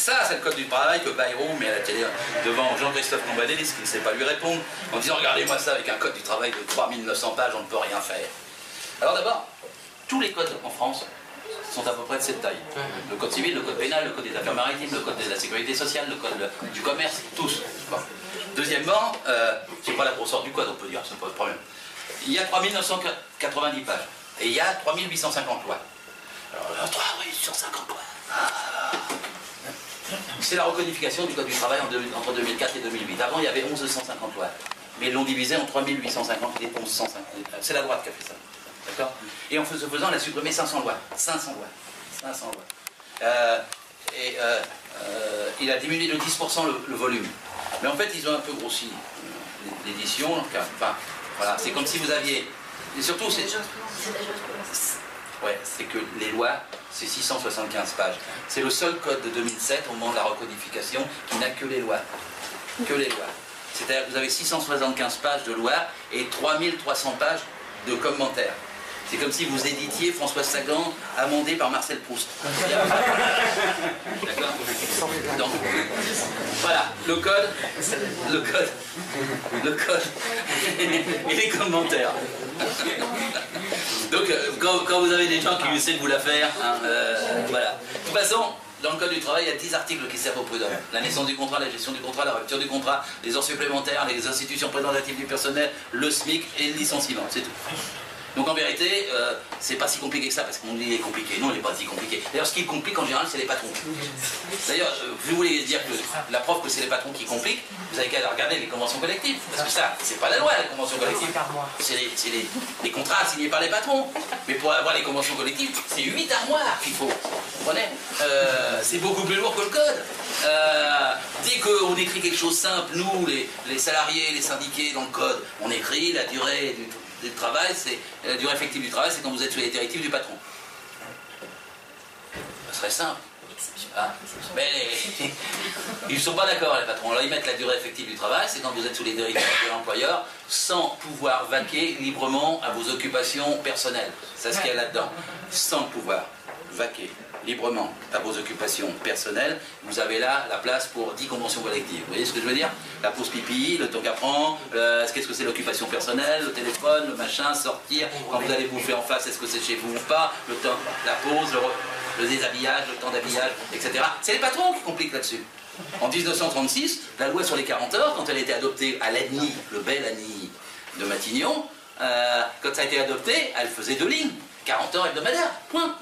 Ça, c'est le code du travail que Bayrou met à la télé devant Jean-Christophe Cambadélis, qui ne sait pas lui répondre, en disant regardez-moi ça avec un code du travail de 3900 pages, on ne peut rien faire. Alors d'abord, tous les codes en France sont à peu près de cette taille. Le code civil, le code pénal, le code des affaires maritimes, le code de la sécurité sociale, le code du commerce, tous. Bon. Deuxièmement, c'est pas la grosseur du code, on peut dire, c'est pas le problème. Il y a 3990 pages et il y a 3850 lois. Alors, 3850 lois. C'est la recodification du code du travail entre 2004 et 2008. Avant, il y avait 1150 lois. Mais ils l'ont divisé en 3850 et 1150. C'est la droite qui a fait ça. D'accord? Et en se faisant, elle a supprimé 500 lois. 500 lois. 500 lois. Il a diminué de 10% le volume. Mais en fait, ils ont un peu grossi l'édition. Enfin, voilà, c'est comme si vous aviez... Et surtout, c'est... Ouais, c'est que les lois, c'est 675 pages. C'est le seul code de 2007, au moment de la recodification, qui n'a que les lois. Que les lois. C'est-à-dire que vous avez 675 pages de lois et 3300 pages de commentaires. C'est comme si vous éditiez François Sagan, amendé par Marcel Proust. D'accord? Donc, voilà, le code, et les commentaires. Donc, quand vous avez des gens qui essaient de vous la faire, hein, voilà. De toute façon, dans le code du travail, il y a 10 articles qui servent au prud'homme. La naissance du contrat, la gestion du contrat, la rupture du contrat, les heures supplémentaires, les institutions représentatives du personnel, le SMIC et le licenciement, c'est tout. Donc en vérité, c'est pas si compliqué que ça, parce qu'on dit qu'il est compliqué. Non, il n'est pas si compliqué. D'ailleurs, ce qui complique en général, c'est les patrons. D'ailleurs, vous voulez dire que la preuve que c'est les patrons qui compliquent, vous avez qu'à regarder les conventions collectives. Parce que ça, c'est pas la loi, les conventions collectives. C'est les contrats signés par les patrons. Mais pour avoir les conventions collectives, c'est 8 armoires qu'il faut. Vous comprenez? C'est beaucoup plus lourd que le code. Dès qu'on écrit quelque chose simple, nous, les salariés, les syndiqués dans le code, on écrit la durée du travail, c'est la durée effective du travail, c'est quand vous êtes sous les directives du patron. Ça serait simple. Ah. Mais ils ne sont pas d'accord, les patrons. Alors ils mettent la durée effective du travail, c'est quand vous êtes sous les directives de l'employeur, sans pouvoir vaquer librement à vos occupations personnelles. C'est ce qu'il y a là-dedans. Sans pouvoir vaquer librement à vos occupations personnelles, vous avez là la place pour 10 conventions collectives. Vous voyez ce que je veux dire? La pause pipi, le temps qu'apprend, qu'est-ce que c'est l'occupation personnelle, le téléphone, le machin, sortir, quand vous allez bouffer en face, est-ce que c'est chez vous ou pas, le temps, la pause, le déshabillage, le temps d'habillage, etc. C'est les patrons qui compliquent là-dessus. En 1936, la loi sur les 40 heures, quand elle a été adoptée à l'ANI, le bel ANI de Matignon, quand ça a été adopté, elle faisait 2 lignes, 40 heures hebdomadaires, point.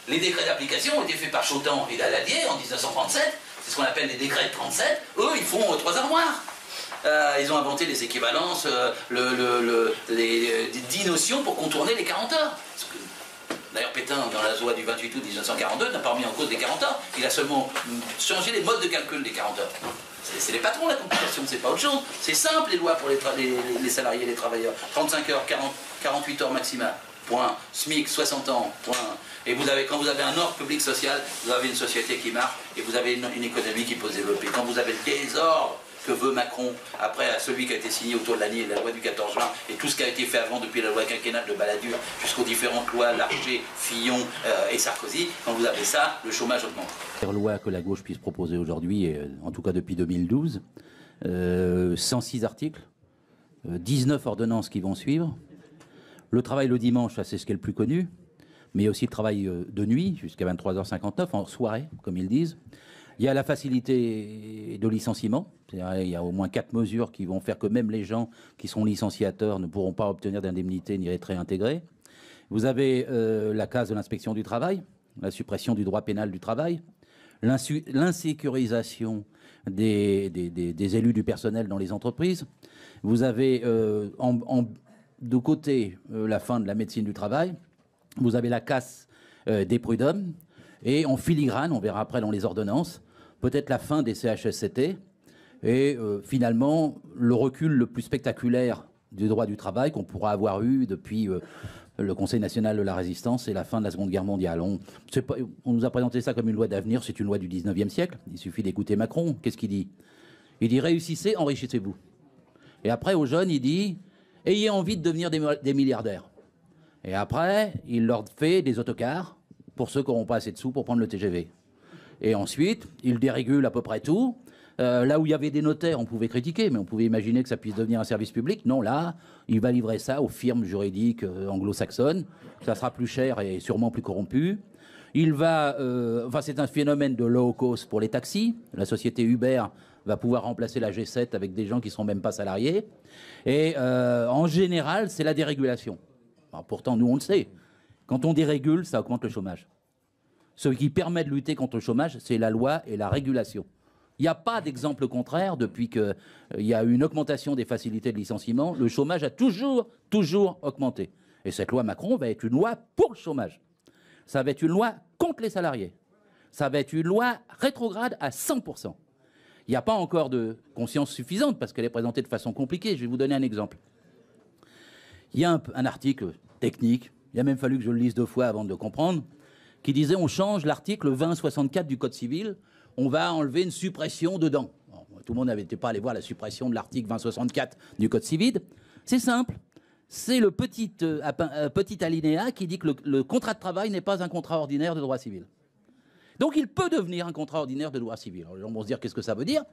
Les décrets d'application ont été faits par Chotan et Daladier en 1937, c'est ce qu'on appelle les décrets de 37, eux ils font 3 armoires. Ils ont inventé les équivalences, les 10 notions pour contourner les 40 heures. D'ailleurs Pétain, dans la loi du 28 août 1942, n'a pas remis en cause les 40 heures, il a seulement changé les modes de calcul des 40 heures. C'est les patrons la complication, c'est pas autre chose. C'est simple les lois pour les salariés et les travailleurs. 35 heures, 48 heures maximum. Point. SMIC, 60 ans. Point. Et quand vous avez un ordre public social, vous avez une société qui marche et vous avez une économie qui peut se développer. Quand vous avez le désordre que veut Macron, après celui qui a été signé autour de l'année, la loi du 14 juin, et tout ce qui a été fait avant depuis la loi quinquennale de Balladur jusqu'aux différentes lois, Larcher, Fillon et Sarkozy, quand vous avez ça, le chômage augmente. La loi que la gauche puisse proposer aujourd'hui, en tout cas depuis 2012, 106 articles, 19 ordonnances qui vont suivre. Le travail le dimanche, ça c'est ce qui est le plus connu, mais aussi le travail de nuit, jusqu'à 23h59, en soirée, comme ils disent. Il y a la facilité de licenciement, il y a au moins 4 mesures qui vont faire que même les gens qui seront licenciateurs ne pourront pas obtenir d'indemnité ni être réintégrés. Vous avez la case de l'inspection du travail, la suppression du droit pénal du travail, l'insécurisation des élus du personnel dans les entreprises. Vous avez de côté la fin de la médecine du travail, vous avez la casse des prud'hommes, et en filigrane, on verra après dans les ordonnances, peut-être la fin des CHSCT, et finalement le recul le plus spectaculaire du droit du travail qu'on pourra avoir eu depuis le Conseil national de la résistance et la fin de la Seconde Guerre mondiale. On nous a présenté ça comme une loi d'avenir, c'est une loi du 19e siècle, il suffit d'écouter Macron, qu'est-ce qu'il dit? Il dit réussissez, enrichissez-vous. Et après aux jeunes, il dit ayez envie de devenir des milliardaires. Et après, il leur fait des autocars pour ceux qui n'auront pas assez de sous pour prendre le TGV. Et ensuite, il dérégule à peu près tout. Là où il y avait des notaires, on pouvait critiquer, mais on pouvait imaginer que ça puisse devenir un service public. Non, là, il va livrer ça aux firmes juridiques anglo-saxonnes. Ça sera plus cher et sûrement plus corrompu. Il va, enfin, c'est un phénomène de low cost pour les taxis. La société Uber va pouvoir remplacer la G7 avec des gens qui ne seront même pas salariés. Et en général, c'est la dérégulation. Alors, pourtant, nous, on le sait. Quand on dérégule, ça augmente le chômage. Ce qui permet de lutter contre le chômage, c'est la loi et la régulation. Il n'y a pas d'exemple contraire depuis qu'il y a eu une augmentation des facilités de licenciement. Le chômage a toujours augmenté. Et cette loi Macron va être une loi pour le chômage. Ça va être une loi contre les salariés. Ça va être une loi rétrograde à 100%. Il n'y a pas encore de conscience suffisante parce qu'elle est présentée de façon compliquée. Je vais vous donner un exemple. Il y a un article technique, il a même fallu que je le lise 2 fois avant de le comprendre, qui disait on change l'article 2064 du Code civil, on va enlever une suppression dedans. Bon, tout le monde n'était pas allé voir la suppression de l'article 2064 du Code civil. C'est simple. C'est le petit alinéa qui dit que le contrat de travail n'est pas un contrat ordinaire de droit civil. Donc il peut devenir un contrat ordinaire de droit civil. Alors, les gens vont se dire qu'est-ce que ça veut dire ?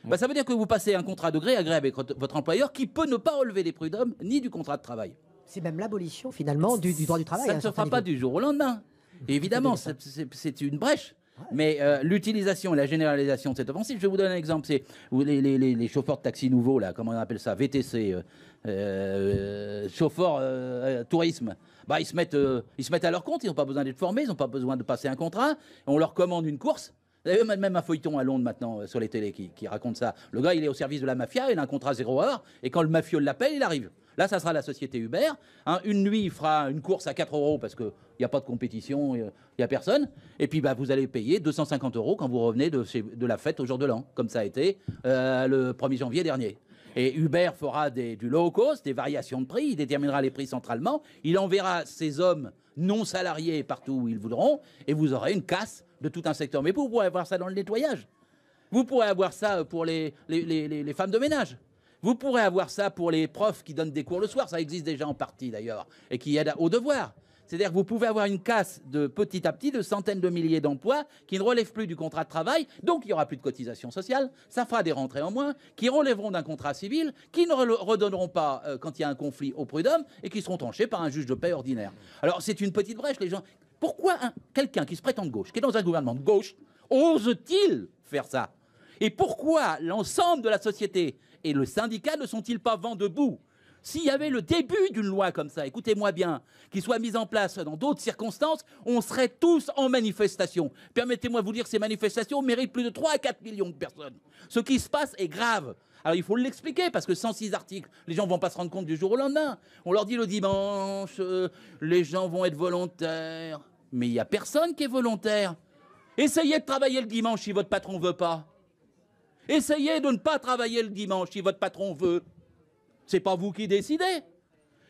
Ben, ça veut dire que vous passez un contrat de gré à gré avec votre employeur qui peut ne pas relever des prud'hommes ni du contrat de travail. C'est même l'abolition finalement du droit du travail. Ça ne se fera pas du jour au lendemain. Et évidemment, c'est une brèche. Mais l'utilisation et la généralisation de cette offensive, je vais vous donner un exemple. C'est les chauffeurs de taxi nouveaux, là, comment on appelle ça, VTC, chauffeurs tourisme. Bah, ils se mettent à leur compte, ils n'ont pas besoin d'être formés, ils n'ont pas besoin de passer un contrat. On leur commande une course. Vous avez même un feuilleton à Londres maintenant sur les télés qui raconte ça. Le gars, il est au service de la mafia, il a un contrat 0 heure, et quand le mafieux l'appelle, il arrive. Là, ça sera la société Uber. Hein, une nuit, il fera une course à 4 € parce qu'il n'y a pas de compétition, il n'y a personne. Et puis, bah, vous allez payer 250 € quand vous revenez de la fête au jour de l'an, comme ça a été le 1er janvier dernier. Et Uber fera du low cost, des variations de prix, il déterminera les prix centralement, il enverra ses hommes non salariés partout où ils voudront, et vous aurez une casse de tout un secteur. Mais vous pourrez avoir ça dans le nettoyage. Vous pourrez avoir ça pour les femmes de ménage. Vous pourrez avoir ça pour les profs qui donnent des cours le soir, ça existe déjà en partie d'ailleurs, et qui aident aux devoirs. C'est-à-dire que vous pouvez avoir une casse de petit à petit de centaines de milliers d'emplois qui ne relèvent plus du contrat de travail, donc il n'y aura plus de cotisation sociale, ça fera des rentrées en moins, qui relèveront d'un contrat civil, qui ne redonneront pas quand il y a un conflit au prud'homme et qui seront tranchés par un juge de paix ordinaire. Alors c'est une petite brèche, les gens. Pourquoi quelqu'un qui se prétend de gauche, qui est dans un gouvernement de gauche, ose-t-il faire ça? Et pourquoi l'ensemble de la société et le syndicat ne sont-ils pas vent debout? S'il y avait le début d'une loi comme ça, écoutez-moi bien, qui soit mise en place dans d'autres circonstances, on serait tous en manifestation. Permettez-moi de vous dire que ces manifestations méritent plus de 3 à 4 millions de personnes. Ce qui se passe est grave. Alors il faut l'expliquer, parce que 106 articles, les gens ne vont pas se rendre compte du jour au lendemain. On leur dit le dimanche, les gens vont être volontaires. Mais il n'y a personne qui est volontaire. Essayez de travailler le dimanche si votre patron ne veut pas. Essayez de ne pas travailler le dimanche si votre patron veut. C'est pas vous qui décidez.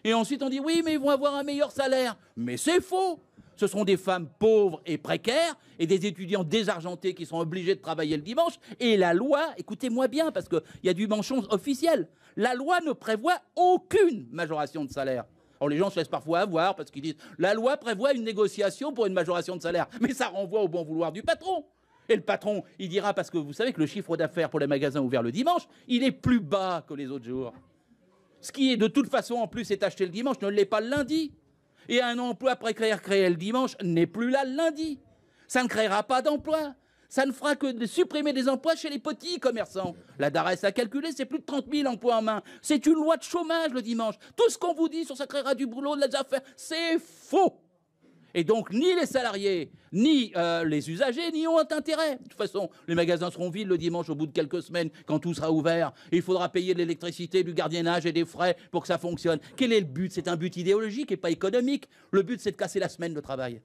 Et ensuite on dit oui, mais ils vont avoir un meilleur salaire. Mais c'est faux. Ce sont des femmes pauvres et précaires et des étudiants désargentés qui sont obligés de travailler le dimanche. Et la loi, écoutez-moi bien, parce qu'il y a du manchon officiel, la loi ne prévoit aucune majoration de salaire. Alors les gens se laissent parfois avoir parce qu'ils disent la loi prévoit une négociation pour une majoration de salaire. Mais ça renvoie au bon vouloir du patron. Et le patron, il dira, parce que vous savez que le chiffre d'affaires pour les magasins ouverts le dimanche, il est plus bas que les autres jours. Ce qui est de toute façon en plus est acheté le dimanche ne l'est pas le lundi. Et un emploi précaire créé le dimanche n'est plus là le lundi. Ça ne créera pas d'emploi. Ça ne fera que de supprimer des emplois chez les petits commerçants. La DARES a calculé, c'est plus de 30 000 emplois en main. C'est une loi de chômage le dimanche. Tout ce qu'on vous dit sur ça créera du boulot, de la affaires, c'est faux. Et donc, ni les salariés, ni les usagers n'y ont intérêt. De toute façon, les magasins seront vides le dimanche au bout de quelques semaines, quand tout sera ouvert. Il faudra payer de l'électricité, du gardiennage et des frais pour que ça fonctionne. Quel est le but? C'est un but idéologique et pas économique. Le but, c'est de casser la semaine de travail.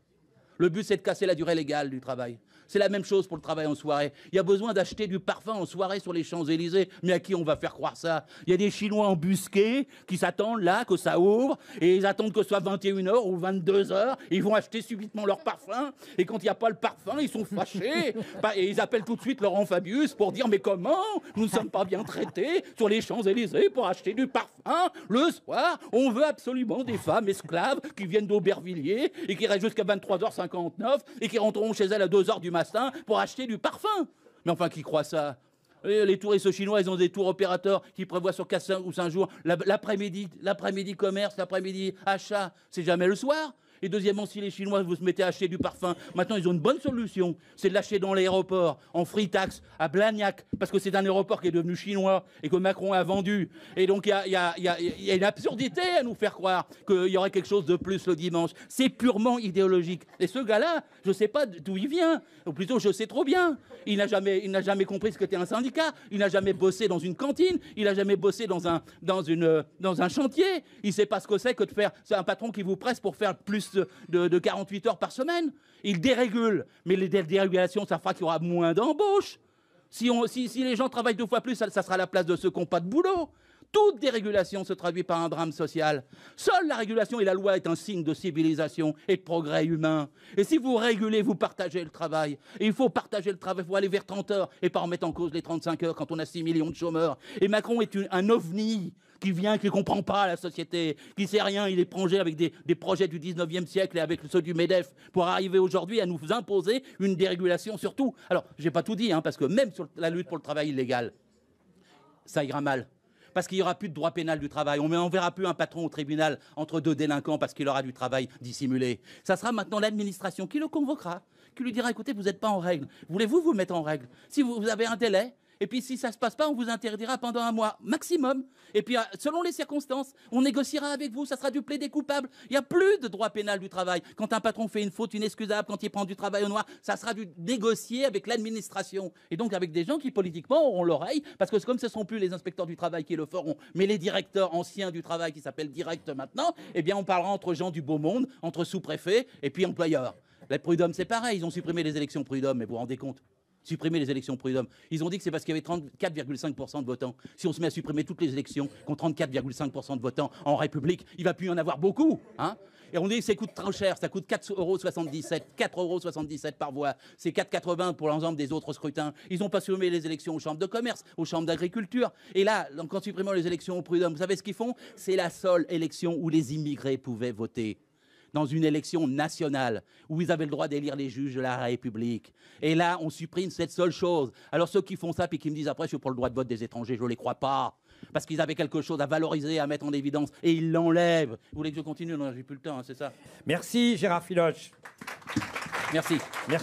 Le but, c'est de casser la durée légale du travail. C'est la même chose pour le travail en soirée. Il y a besoin d'acheter du parfum en soirée sur les Champs-Élysées. Mais à qui on va faire croire ça? Il y a des Chinois embusqués qui s'attendent là que ça ouvre et ils attendent que ce soit 21 h ou 22 h. Ils vont acheter subitement leur parfum et quand il n'y a pas le parfum, ils sont fâchés. Et ils appellent tout de suite Laurent Fabius pour dire mais comment nous ne sommes pas bien traités sur les Champs-Élysées pour acheter du parfum le soir? On veut absolument des femmes esclaves qui viennent d'Aubervilliers et qui restent jusqu'à 23 h 1,59 € et qui rentreront chez elles à 2 h du matin pour acheter du parfum. Mais enfin, qui croit ça? Les touristes chinois, ils ont des tours opérateurs qui prévoient sur 4 ou 5 jours l'après-midi commerce, l'après-midi achat. C'est jamais le soir. Et deuxièmement, si les Chinois vous se mettez à acheter du parfum, maintenant ils ont une bonne solution, c'est de l'acheter dans l'aéroport, en free tax, à Blagnac, parce que c'est un aéroport qui est devenu chinois et que Macron a vendu. Et donc il y a une absurdité à nous faire croire qu'il y aurait quelque chose de plus le dimanche. C'est purement idéologique. Et ce gars-là, je ne sais pas d'où il vient, ou plutôt je sais trop bien. Il n'a jamais compris ce qu'était un syndicat, il n'a jamais bossé dans une cantine, il n'a jamais bossé dans un chantier. Il ne sait pas ce que c'est que de faire. C'est un patron qui vous presse pour faire plus de 48 heures par semaine. Il dérégule. Mais les dérégulations, ça fera qu'il y aura moins d'embauches. Si les gens travaillent 2 fois plus, ça sera la place de ceux qui n'ont pas de boulot. Toute dérégulation se traduit par un drame social. Seule la régulation et la loi est un signe de civilisation et de progrès humain. Et si vous régulez, vous partagez le travail. Et il faut partager le travail, il faut aller vers 30 heures et pas remettre en cause les 35 heures quand on a 6 millions de chômeurs. Et Macron est un ovni qui vient, qui ne comprend pas la société, qui ne sait rien, il est plongé avec des projets du 19e siècle et avec ceux du MEDEF pour arriver aujourd'hui à nous imposer une dérégulation sur tout. Alors, je n'ai pas tout dit, parce que même sur la lutte pour le travail illégal, ça ira mal. Parce qu'il n'y aura plus de droit pénal du travail. On ne verra plus un patron au tribunal entre 2 délinquants parce qu'il aura du travail dissimulé. Ça sera maintenant l'administration qui le convoquera, qui lui dira, écoutez, vous n'êtes pas en règle. Voulez-vous vous mettre en règle? Si vous avez un délai, et puis si ça ne se passe pas, on vous interdira pendant 1 mois maximum. Et puis selon les circonstances, on négociera avec vous, ça sera du plaidé coupable. Il n'y a plus de droit pénal du travail. Quand un patron fait une faute inexcusable, quand il prend du travail au noir, ça sera du négocié avec l'administration. Et donc avec des gens qui politiquement auront l'oreille, parce que comme ce ne seront plus les inspecteurs du travail qui le feront, mais les directeurs anciens du travail qui s'appellent direct maintenant, eh bien on parlera entre gens du beau monde, entre sous-préfets et puis employeurs. Les prud'hommes, c'est pareil, ils ont supprimé les élections prud'hommes, mais vous vous rendez compte? Supprimer les élections prud'hommes. Ils ont dit que c'est parce qu'il y avait 34,5% de votants. Si on se met à supprimer toutes les élections qui ont 34,5% de votants en République, il ne va plus y en avoir beaucoup. Et on dit que ça coûte trop cher, ça coûte 4,77 € par voix. C'est 4,80 € pour l'ensemble des autres scrutins. Ils n'ont pas supprimé les élections aux chambres de commerce, aux chambres d'agriculture. Et là, en supprimant les élections aux prud'hommes, vous savez ce qu'ils font? C'est la seule élection où les immigrés pouvaient voter. Dans une élection nationale où ils avaient le droit d'élire les juges de la République. Et là, on supprime cette seule chose. Alors ceux qui font ça puis qui me disent après je suis pour le droit de vote des étrangers, je ne les crois pas. Parce qu'ils avaient quelque chose à valoriser, à mettre en évidence, et ils l'enlèvent. Vous voulez que je continue? Non, j'ai plus le temps, c'est ça. Merci Gérard Filoche. Merci. Merci.